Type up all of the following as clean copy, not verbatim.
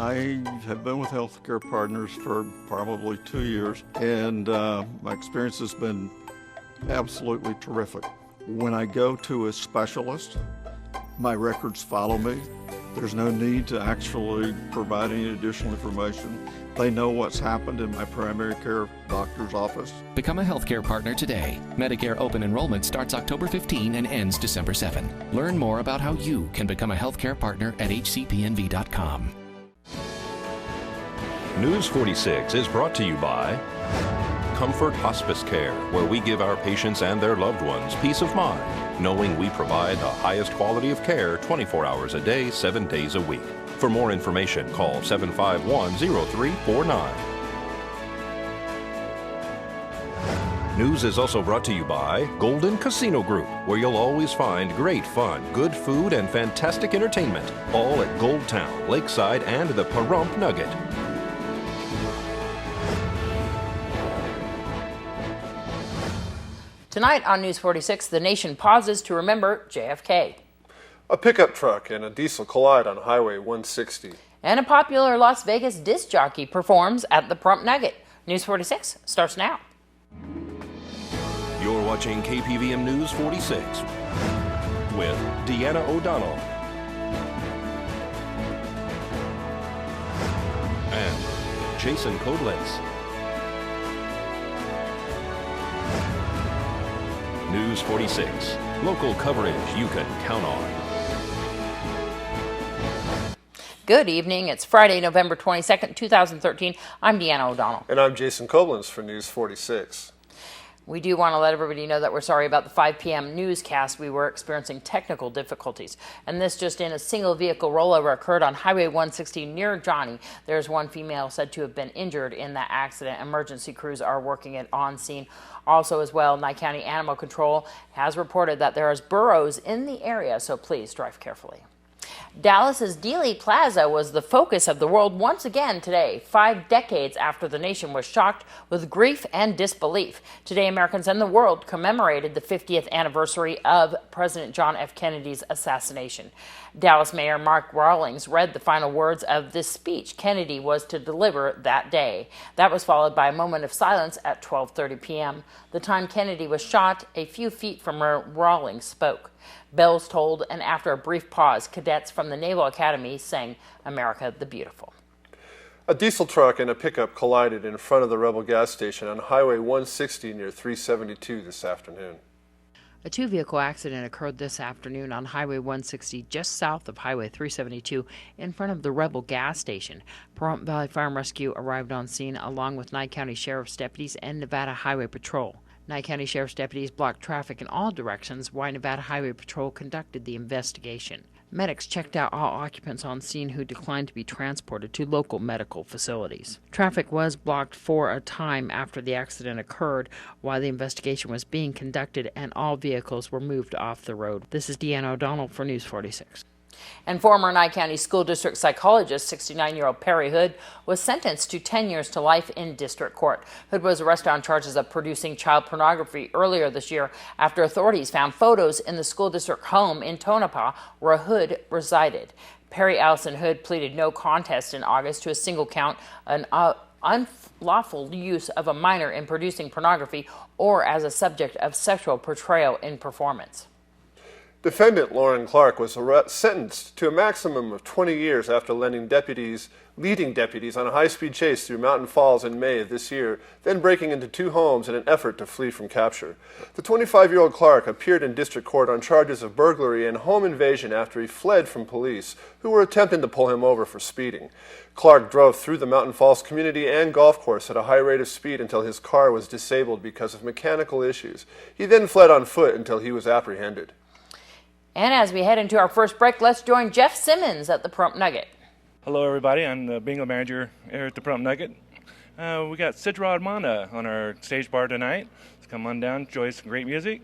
I have been with Healthcare Partners for probably 2 years, and my experience has been absolutely terrific. When I go to a specialist, my records follow me. There's no need to actually provide any additional information. They know what's happened in my primary care doctor's office. Become a healthcare partner today. Medicare open enrollment starts October 15 and ends December 7. Learn more about how you can become a healthcare partner at hcpnv.com. News 46 is brought to you by Comfort Hospice Care, where we give our patients and their loved ones peace of mind, knowing we provide the highest quality of care 24 hours a day, 7 days a week. For more information, call 751-0349. News is also brought to you by Golden Casino Group, where you'll always find great fun, good food, and fantastic entertainment, all at Gold Town, Lakeside, and the Pahrump Nugget. Tonight on News 46, the nation pauses to remember JFK. A pickup truck and a diesel collide on Highway 160. And a popular Las Vegas disc jockey performs at the Pahrump Nugget. News 46 starts now. You're watching KPVM News 46 with Deanna O'Donnell and Jason Koblenz. News 46, local coverage you can count on. Good evening. It's Friday, November 22nd, 2013. I'm Deanna O'Donnell. And I'm Jason Koblenz for News 46. We do want to let everybody know that we're sorry about the 5 p.m. newscast. We were experiencing technical difficulties. And this just in, a single vehicle rollover occurred on Highway 160 near Johnny. There's one female said to have been injured in that accident. Emergency crews are working it on scene. Also as well, Nye County Animal Control has reported that there is burros in the area, so please drive carefully. Dallas's Dealey Plaza was the focus of the world once again today, 5 decades after the nation was shocked with grief and disbelief. Today, Americans and the world commemorated the 50th anniversary of President John F. Kennedy's assassination. Dallas Mayor Mark Rawlings read the final words of this speech Kennedy was to deliver that day. That was followed by a moment of silence at 12:30 p.m., the time Kennedy was shot a few feet from where Rawlings spoke. Bells tolled, and after a brief pause, cadets from the Naval Academy sang America the Beautiful. A diesel truck and a pickup collided in front of the Rebel gas station on Highway 160 near 372 this afternoon. A two-vehicle accident occurred this afternoon on Highway 160 just south of Highway 372 in front of the Rebel gas station. Pahrump Valley Fire and Rescue arrived on scene along with Nye County Sheriff's deputies and Nevada Highway Patrol. Nye County Sheriff's deputies blocked traffic in all directions while Nevada Highway Patrol conducted the investigation. Medics checked out all occupants on scene who declined to be transported to local medical facilities. Traffic was blocked for a time after the accident occurred while the investigation was being conducted, and all vehicles were moved off the road. This is Deanna O'Donnell for News 46. And former Nye County School District psychologist 69-year-old Perry Hood was sentenced to 10 years to life in district court. Hood was arrested on charges of producing child pornography earlier this year after authorities found photos in the school district home in Tonopah where Hood resided. Perry Allison Hood pleaded no contest in August to a single count, an unlawful use of a minor in producing pornography or as a subject of sexual portrayal in performance. Defendant Lauren Clark was sentenced to a maximum of 20 years after leading deputies on a high-speed chase through Mountain Falls in May of this year, then breaking into 2 homes in an effort to flee from capture. The 25-year-old Clark appeared in district court on charges of burglary and home invasion after he fled from police, who were attempting to pull him over for speeding. Clark drove through the Mountain Falls community and golf course at a high rate of speed until his car was disabled because of mechanical issues. He then fled on foot until he was apprehended. And as we head into our first break, let's join Jeff Simmons at the Pahrump Nugget. Hello, everybody. I'm the bingo manager here at the Pahrump Nugget. We got Sidra Armanda on our stage bar tonight. Let's come on down, enjoy some great music.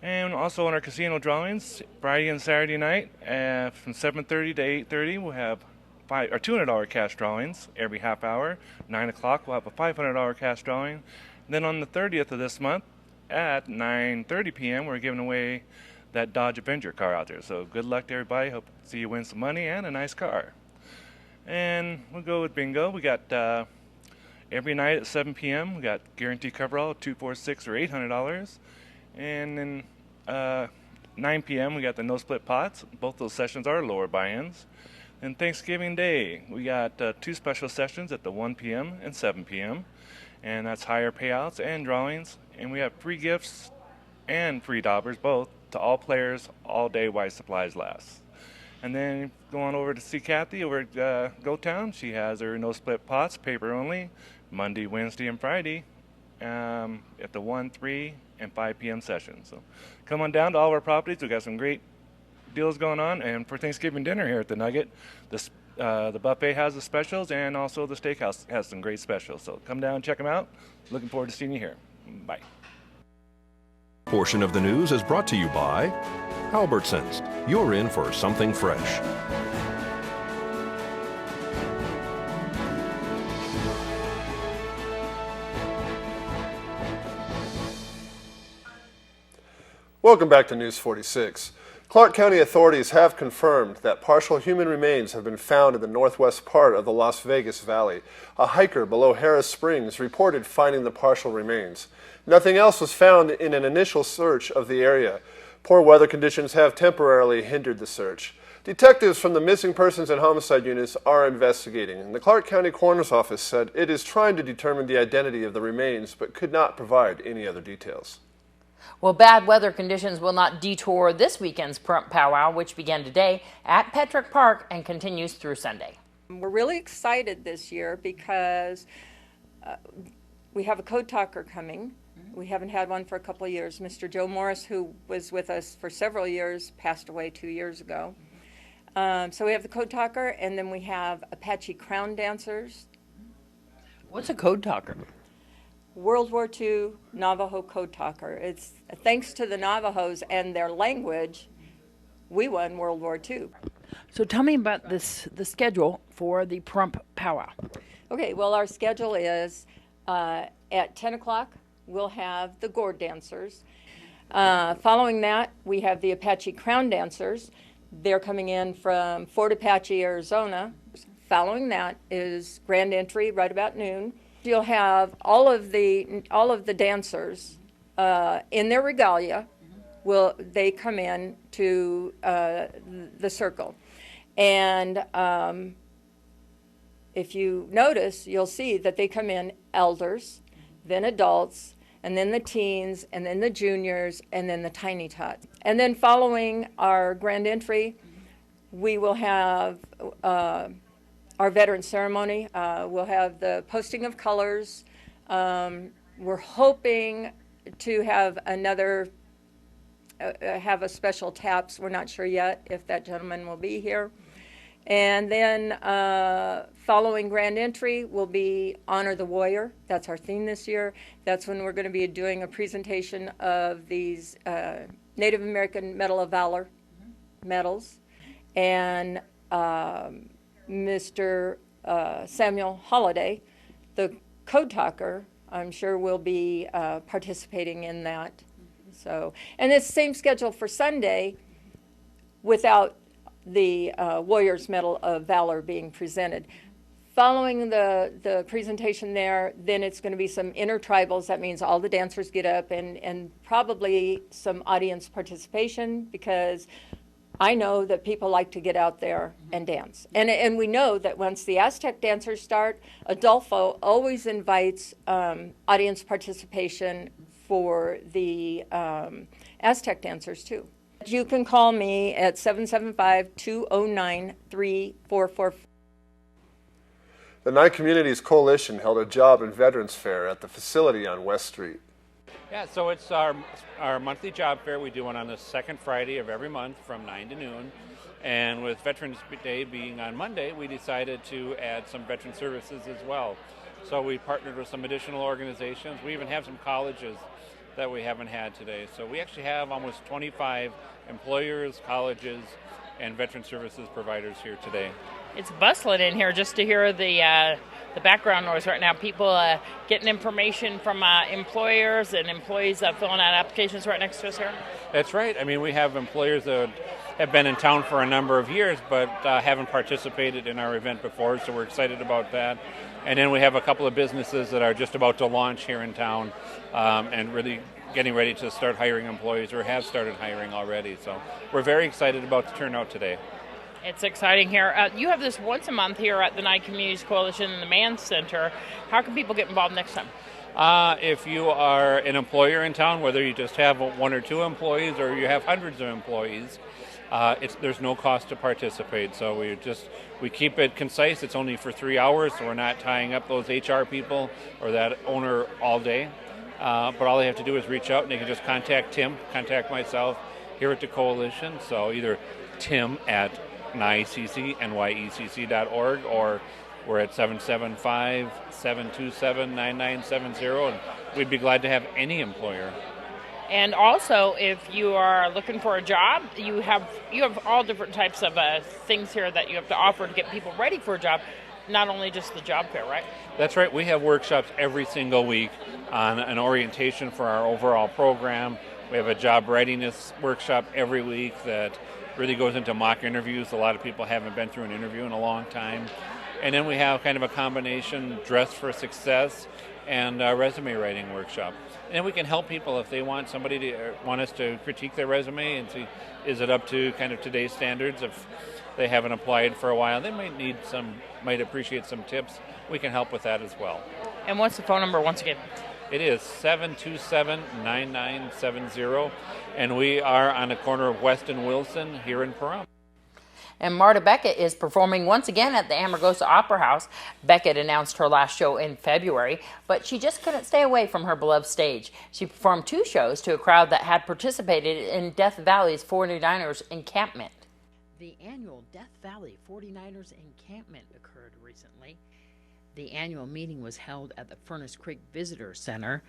And also on our casino drawings, Friday and Saturday night from 7:30 to 8:30, we'll have $200 cash drawings every half hour. 9 o'clock, we'll have a $500 cash drawing. And then on the 30th of this month at 9:30 p.m., we're giving away that Dodge Avenger car out there. So good luck to everybody. Hope to see you win some money and a nice car. And we'll go with bingo. We got every night at 7 p.m. we got guaranteed coverall, $246 or $800. And then 9 p.m. we got the no split pots. Both those sessions are lower buy-ins. And Thanksgiving Day, we got 2 special sessions at the 1 p.m. and 7 p.m. And that's higher payouts and drawings. And we have free gifts and free daubers, both, to all players all day while supplies last. And then going over to see Kathy over at GoTown, she has her no split pots, paper only, Monday, Wednesday, and Friday at the 1, 3, and 5 p.m. sessions. So come on down to all of our properties. We've got some great deals going on. And for Thanksgiving dinner here at the Nugget, the buffet has the specials, and also the steakhouse has some great specials. So come down and check them out. Looking forward to seeing you here. Bye. Portion of the news is brought to you by Albertsons. You're in for something fresh. Welcome back to News 46. Clark County authorities have confirmed that partial human remains have been found in the northwest part of the Las Vegas Valley. A hiker below Harris Springs reported finding the partial remains. Nothing else was found in an initial search of the area. Poor weather conditions have temporarily hindered the search. Detectives from the Missing Persons and Homicide units are investigating, and the Clark County Coroner's Office said it is trying to determine the identity of the remains but could not provide any other details. Well, bad weather conditions will not detour this weekend's Prump Powwow, which began today at Petrick Park and continues through Sunday. We're really excited this year because we have a code talker coming. We haven't had one for a couple of years. Mr. Joe Morris, who was with us for several years, passed away 2 years ago. So we have the code talker, and then we have Apache crown dancers. What's a code talker? World War II Navajo code talker. It's thanks to the Navajos and their language, we won World War II. So tell me about the schedule for the Prump Powwow. Okay, well, our schedule is at 10 o'clock, we'll have the gourd dancers. Following that, we have the Apache crown dancers. They're coming in from Fort Apache, Arizona. Following that is grand entry right about noon. You'll have all of the dancers in their regalia. They come in to the circle, and if you notice, you'll see that they come in elders, then adults, and then the teens, and then the juniors, and then the tiny tots. And then following our grand entry, we will have our veteran ceremony. We'll have the posting of colors. We're hoping to have have a special taps. We're not sure yet if that gentleman will be here. And then following grand entry will be Honor the Warrior. That's our theme this year. That's when we're going to be doing a presentation of these Native American Medal of Valor medals. And Mr. Samuel Holliday, the code talker, I'm sure will be participating in that. So, and it's the same schedule for Sunday without the Warriors Medal of Valor being presented. Following the presentation there, then it's going to be some intertribals. That means all the dancers get up and probably some audience participation, because I know that people like to get out there and dance. And we know that once the Aztec dancers start, Adolfo always invites audience participation for the Aztec dancers too. You can call me at 775-209-3444. The Nye Communities Coalition held a job and veterans fair at the facility on West Street. Yeah, so it's our monthly job fair. We do one on the second Friday of every month from 9 to noon. And with Veterans Day being on Monday, we decided to add some veteran services as well. So we partnered with some additional organizations. We even have some colleges that we haven't had today. So we actually have almost 25 employers, colleges, and veteran services providers here today. It's bustling in here just to hear the background noise right now. People getting information from employers and employees filling out applications right next to us here. That's right. I mean, we have employers that have been in town for a number of years, but haven't participated in our event before, so we're excited about that. And then we have a couple of businesses that are just about to launch here in town, and really getting ready to start hiring employees, or have started hiring already. So we're very excited about the turnout today. It's exciting here. You have this once a month here at the Night Communities Coalition in the Mann Center. How can people get involved next time? If you are an employer in town, whether you just have 1 or 2 employees or you have hundreds of employees, there's no cost to participate. So we keep it concise. It's only for 3 hours, so we're not tying up those HR people or that owner all day. But all they have to do is reach out, and they can just contact Tim, contact myself here at the coalition. So either Tim at nyecc.org, or we're at 775-727-9970, and we'd be glad to have any employer. And also, if you are looking for a job, you have all different types of things here that you have to offer to get people ready for a job, not only just the job fair, right? That's right. We have workshops every single week on an orientation for our overall program. We have a job readiness workshop every week that really goes into mock interviews. A lot of people haven't been through an interview in a long time. And then we have kind of a combination dress for success and resume writing workshop. And we can help people if they want us to critique their resume and see, is it up to kind of today's standards? If they haven't applied for a while, they might appreciate some tips. We can help with that as well. And what's the phone number once again? It is 727-9970, and we are on the corner of West and Wilson here in Pahrump. And Marta Beckett is performing once again at the Amargosa Opera House. Beckett announced her last show in February, but she just couldn't stay away from her beloved stage. She performed 2 shows to a crowd that had participated in Death Valley's 49ers encampment. The annual Death Valley 49ers encampment occurred recently. The annual meeting was held at the Furnace Creek Visitor Center.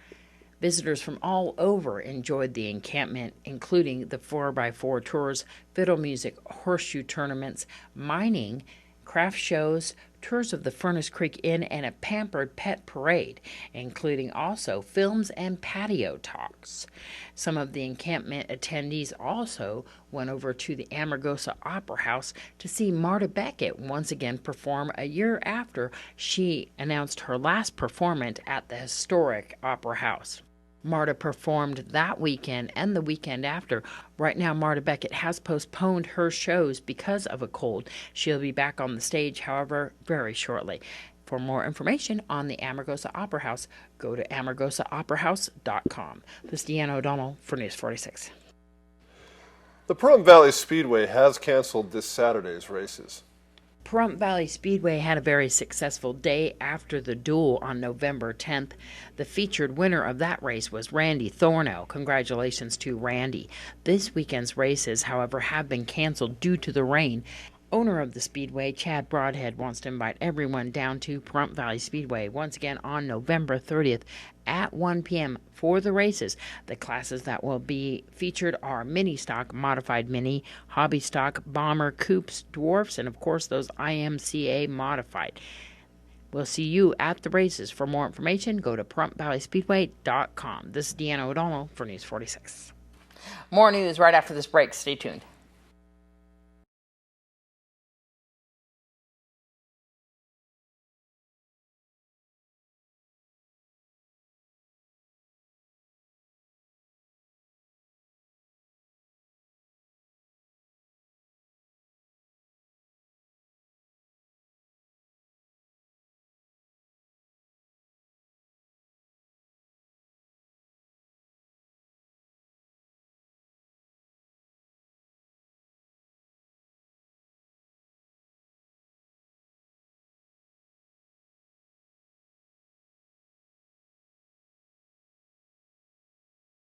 Visitors from all over enjoyed the encampment, including the 4x4 tours, fiddle music, horseshoe tournaments, mining, craft shows, tours of the Furnace Creek Inn, and a pampered pet parade, including also films and patio talks. Some of the encampment attendees also went over to the Amargosa Opera House to see Marta Beckett once again perform a year after she announced her last performance at the historic Opera House. Marta performed that weekend and the weekend after. Right now, Marta Beckett has postponed her shows because of a cold. She'll be back on the stage, however, very shortly. For more information on the Amargosa Opera House, go to amargosaoperahouse.com. This is Deanna O'Donnell for News 46. The Pahrump Valley Speedway has canceled this Saturday's races. Pahrump Valley Speedway had a very successful day after the duel on November 10th. The featured winner of that race was Randy Thornell. Congratulations to Randy. This weekend's races, however, have been canceled due to the rain. Owner of the Speedway, Chad Broadhead, wants to invite everyone down to Pahrump Valley Speedway once again on November 30th at 1 p.m. for the races. The classes that will be featured are Mini Stock, Modified Mini, Hobby Stock, Bomber, Coupes, Dwarfs, and of course those IMCA Modified. We'll see you at the races. For more information, go to PahrumpValleySpeedway.com. This is Deanna O'Donnell for News 46. More news right after this break. Stay tuned.